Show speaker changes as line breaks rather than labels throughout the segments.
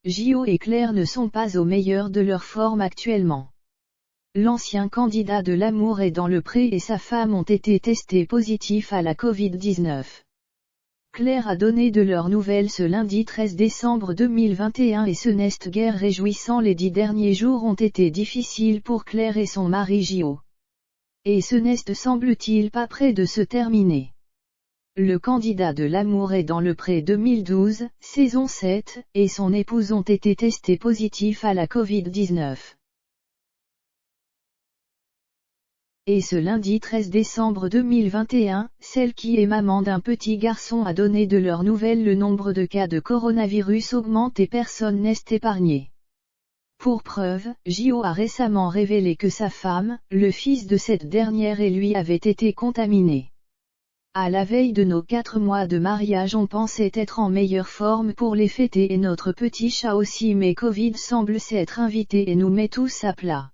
Gio et Claire ne sont pas au meilleur de leur forme actuellement. L'ancien candidat de l'amour est dans le pré et sa femme ont été testés positifs à la Covid-19. Claire a donné de leurs nouvelles ce lundi 13 décembre 2021 et ce n'est guère réjouissant. Les 10 derniers jours ont été difficiles pour Claire et son mari Gio. Et ce n'est semble-t-il pas près de se terminer. Le candidat de l'amour est dans le pré 2012, saison 7, et son épouse ont été testés positifs à la Covid-19. Et ce lundi 13 décembre 2021, celle qui est maman d'un petit garçon a donné de leurs nouvelles. Le nombre de cas de coronavirus augmente et personne n'est épargné. Pour preuve, Gio a récemment révélé que sa femme, le fils de cette dernière et lui avaient été contaminés. À la veille de nos 4 mois de mariage, on pensait être en meilleure forme pour les fêter et notre petit chat aussi, mais Covid semble s'être invité et nous met tous à plat.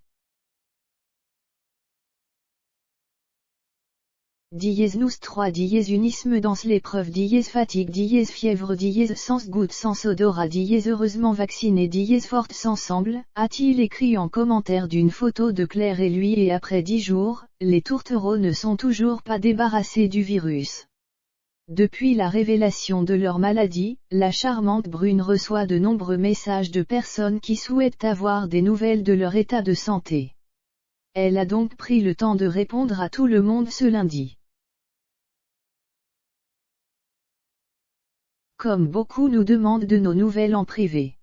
Nous 3 unisme dans l'épreuve fatigue fièvre sans goutte sans odorat heureusement vacciné forte ensemble, a-t-il écrit en commentaire d'une photo de Claire et lui. Et après 10 jours, les tourtereaux ne sont toujours pas débarrassés du virus. Depuis la révélation de leur maladie, la charmante brune reçoit de nombreux messages de personnes qui souhaitent avoir des nouvelles de leur état de santé. Elle a donc pris le temps de répondre à tout le monde ce lundi. Comme beaucoup nous demandent de nos nouvelles en privé.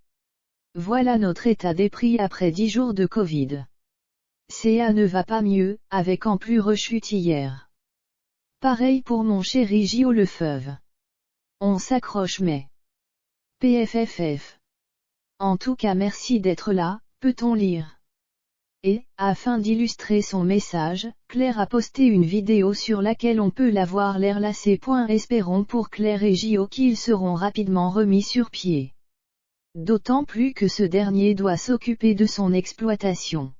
Voilà notre état d'esprit après 10 jours de Covid. Ça ne va pas mieux, avec en plus rechute hier. Pareil pour mon chéri Gio Lefeuve. On s'accroche mais. PFFF. En tout cas merci d'être là, peut-on lire. Et, afin d'illustrer son message, Claire a posté une vidéo sur laquelle on peut la voir l'air lassé. Espérons pour Claire et Gio qu'ils seront rapidement remis sur pied. D'autant plus que ce dernier doit s'occuper de son exploitation.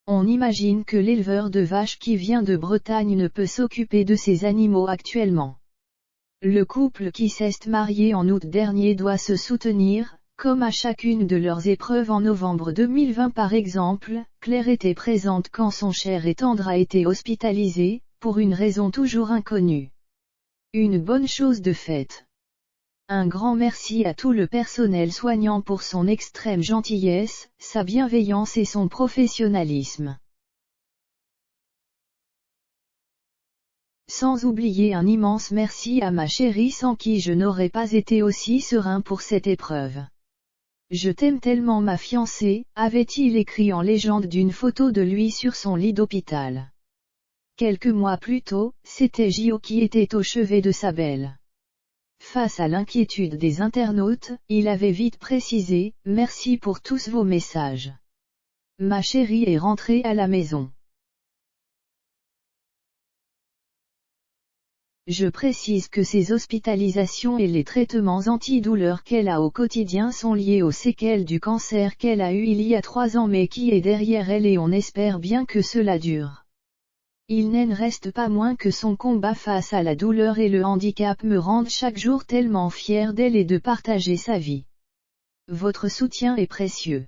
On imagine que l'éleveur de vaches qui vient de Bretagne ne peut s'occuper de ses animaux actuellement. Le couple qui s'est marié en août dernier doit se soutenir. Comme à chacune de leurs épreuves en novembre 2020 par exemple, Claire était présente quand son cher et tendre a été hospitalisé, pour une raison toujours inconnue. Une bonne chose de faite. Un grand merci à tout le personnel soignant pour son extrême gentillesse, sa bienveillance et son professionnalisme. Sans oublier un immense merci à ma chérie sans qui je n'aurais pas été aussi serein pour cette épreuve. Je t'aime tellement ma fiancée, avait-il écrit en légende d'une photo de lui sur son lit d'hôpital. Quelques mois plus tôt, c'était Gio qui était au chevet de sa belle. Face à l'inquiétude des internautes, il avait vite précisé « Merci pour tous vos messages. Ma chérie est rentrée à la maison. » Je précise que ces hospitalisations et les traitements antidouleurs qu'elle a au quotidien sont liés aux séquelles du cancer qu'elle a eu il y a 3 ans mais qui est derrière elle et on espère bien que cela dure. Il n'en reste pas moins que son combat face à la douleur et le handicap me rendent chaque jour tellement fier d'elle et de partager sa vie. Votre soutien est précieux.